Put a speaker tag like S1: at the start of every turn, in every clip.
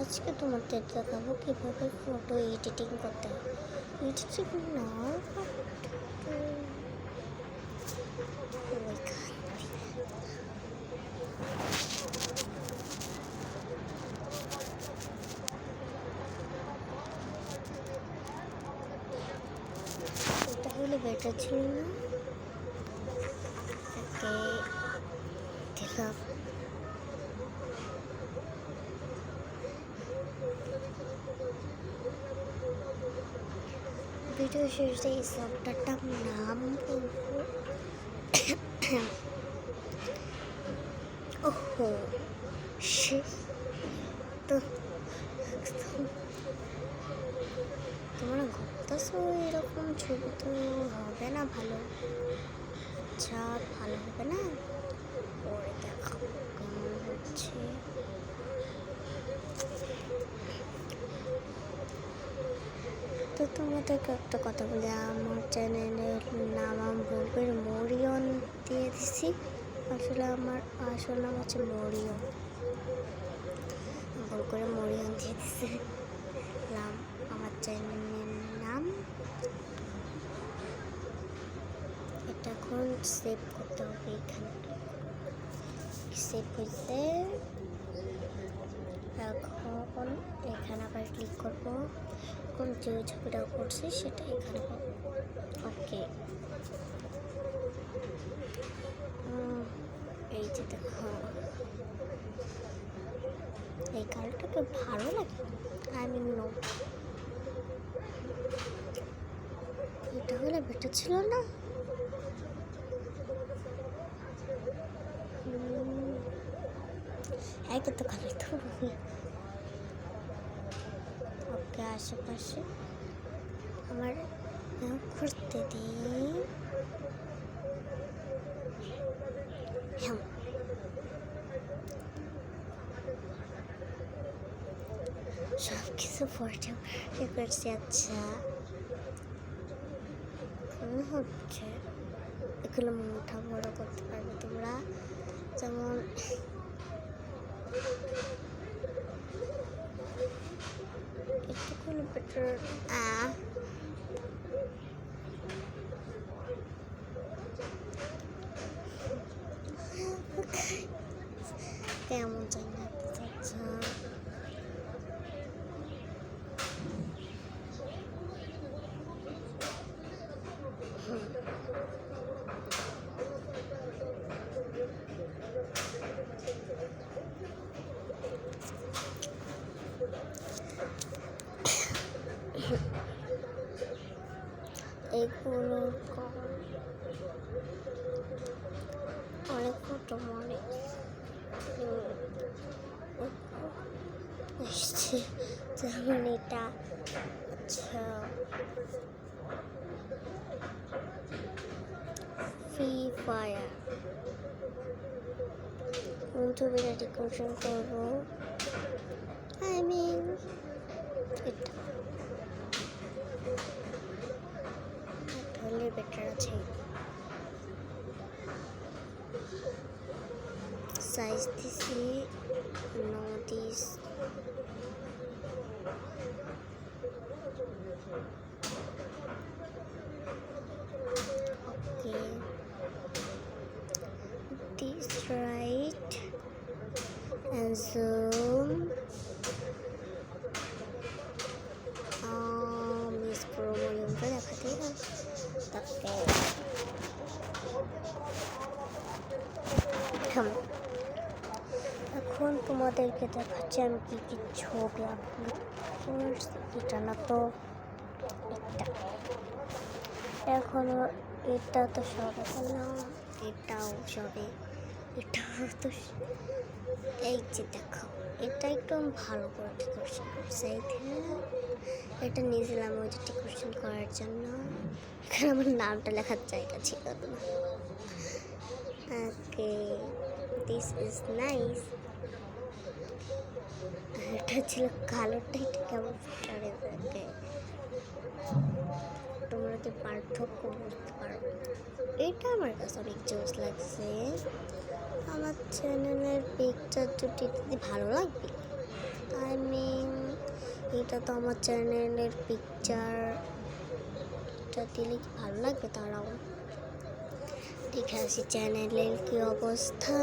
S1: আজকে তোমাদের দেখাবো কীভাবে ফটো এডিটিং করতে হয়। এডিটিং না এটা হলে বেটার ছিল না। তাকে দিলাম ভিডিও শেষে এই সফটওয়্যারটার নাম বলবো। ওহো সে তো তোমরা ভাবতেছো এরকম ছবি তো হবে না ভালো। আচ্ছা ভালো হবে না, পরে দেখাবো কেমন হচ্ছে। তো তোমাদেরকে একটা কথা বলি, আমার চ্যানেলের নাম আমি বলবেন মরিয়ন দিয়ে দিছি। আসলে আমার আসল নাম হচ্ছে মরিয়ন, ভুল করে মরিয়ন দিয়ে দিছি নাম। আমার চ্যানেলের নাম এটা এখন সেভ করতে হবে। এখানে সেভ হয়েছে, এখন এখানে আবার ক্লিক করবো। এখন যে ছবিটা করছি সেটা এখানে পাবো। ওকে, এই যে দেখো এই কালারটাকে ভালো লাগে। আমি নো এটা হলে বেটার ছিল না। একে তো কালার তো ওকে, আশেপাশে আমার ঘুরতে দিই। হ্যাঁ সব কিছু পড়ে করছি। আচ্ছা হচ্ছে এগুলো মোটা বড় করতে পারবে তোমরা, যেমন একটুখানি বেটার। কেমন চাই না। আচ্ছা এগুলো অনেক ফটো মনে এসছে, যেমন এটা। আচ্ছা ফ্রি ফায়ার কোন ছবিটা ডেকোরেশন করবো। আই মিন এটা হলে বেটার আছে। সাইজ দিছি 9 okay, this right and zoom মিস প্রোমোলিয়নটা দেখাতে তাকে এখন তোমাদেরকে দেখাচ্ছি আমি কি কি ছবি আপলোড করছি। এটা না তো এটা, এখনো এটা তো সবে না, এটাও সবে, এটাও তো। এই যে দেখো এটা একটু ভালো করে ডেকোরেশন করছে। এটা নিয়েছিলাম ওই যে ডেকোরেশন করার জন্য। এখানে আমার নামটা লেখার জায়গা ছিল না। ওকে, দিস ইজ নাইস। এটা ছিল কালোটা, এটা কেমন ফুটারে থাকে। তোমরা কি পার্থক্য বুঝতে পারবে? এটা আমার কাছে অনেক জোস লাগছে। আমার চ্যানেলের পিকচার দুটি ভালো লাগবে। আই মিন এটা তো আমার চ্যানেলের পিকচার, এটা দিলে কি ভালো লাগবে? তারাও দেখে আসি চ্যানেলের কি অবস্থা।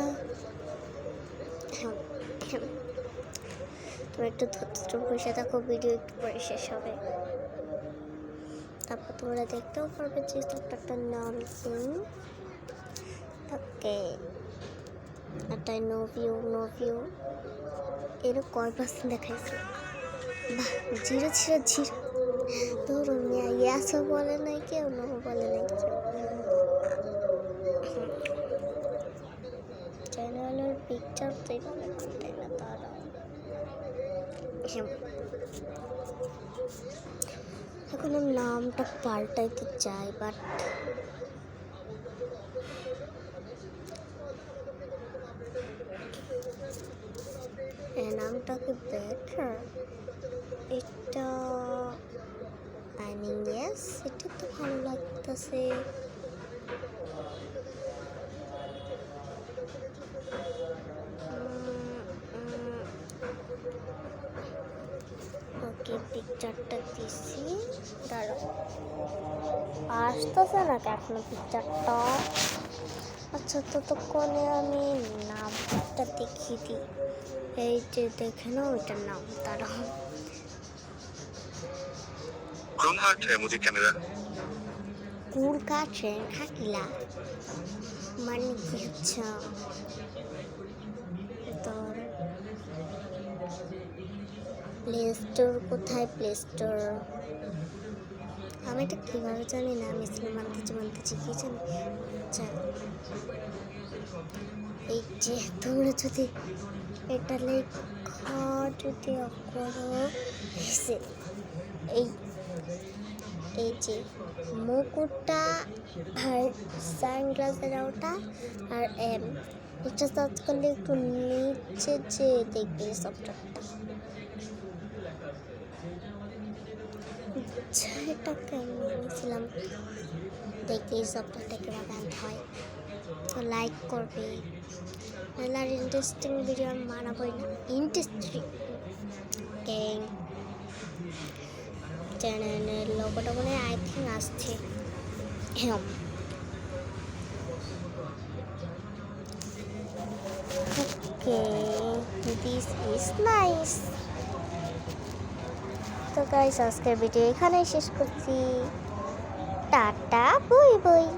S1: তুমি একটু ধৈর্য বসে থাকো, ভিডিও একটু পরে শেষ হবে, তারপর তোমরা দেখতেও পারবে যে একটা নাম কি। ওকে, এটাই নো ভিউ এর কয় পার্সেন্ট দেখাইছে? বাহ, 0 ধরুন ইয়াসও বলে নাই কেউ, নো বলে নাই কেউ। চ্যানেলের পিকচার তো এভাবে পাল্টাই না তারা। এখন নামটা পাল্টাইতে চাই, বাট নামটাকে বেটার, এটা আই মিন ইয়েস, এটা তো ভালো লাগতেছে। ওকে, পিকচারটা দিছি, দাঁড়াও আসতেছে না এখনো পিকচারটা। আচ্ছা, ততক্ষণে আমি নামটা দেখিয়ে দিই। এই যে দেখে নাও, এটার নাম দাঁড়াও।
S2: Chromart emoji camera.
S1: কুল কাছে থাকিলা মানে কি হচ্ছে? তোর প্লে স্টোর কোথায়? প্লে স্টোর আমি এটা কীভাবে জানি না, আমি মানতেছি কি জানি। আচ্ছা, এই যে তোমরা যদি এটা লেখা যদি করো, এই যে মুকুটটা আর সানগ্লাসের ওটা আর এটা সার্চ করলে একটু নিচে যে দেখবে সফটওয়্যারটা। এটা কেমন নিয়েছিলাম, দেখি সফটওয়্যারটা কেমন হয়। তো লাইক করবে, নাহলে আর ইন্টারেস্টিং ভিডিও আমি বানাবোই না। ইন্টারেস্টিং চ্যানেলের লোগোটা মনে হয় আই থিঙ্ক আসছে। ওকে, দিস ইজ নাইস। তো গাইস, আজকের ভিডিও এখানেই শেষ করছি। Tata, bye bye.